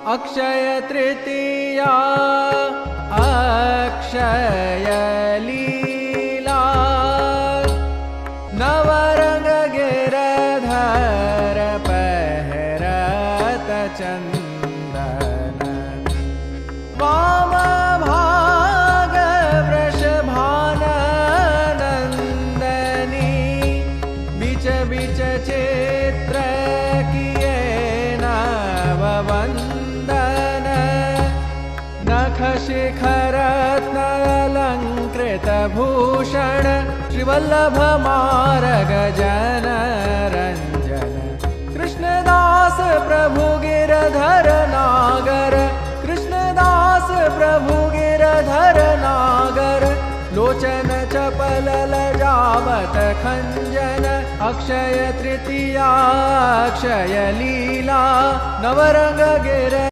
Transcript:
अक्षय तृतीया अक्षय लीला नवरंग गिरधर पहरत चंदन वाम भाग वृषभानंदनी बिच बिच चित्र किए नववंदन नख शिखरत्नालंकृत भूषण श्रीवल्लभ मार्ग जन रंजन कृष्णदास प्रभु गिरधर नागर कृष्णदास प्रभु गिरधर नागर लोचन चपल लजावत खंजन अक्षय तृतीया अक्षय लीला नवरंग गिर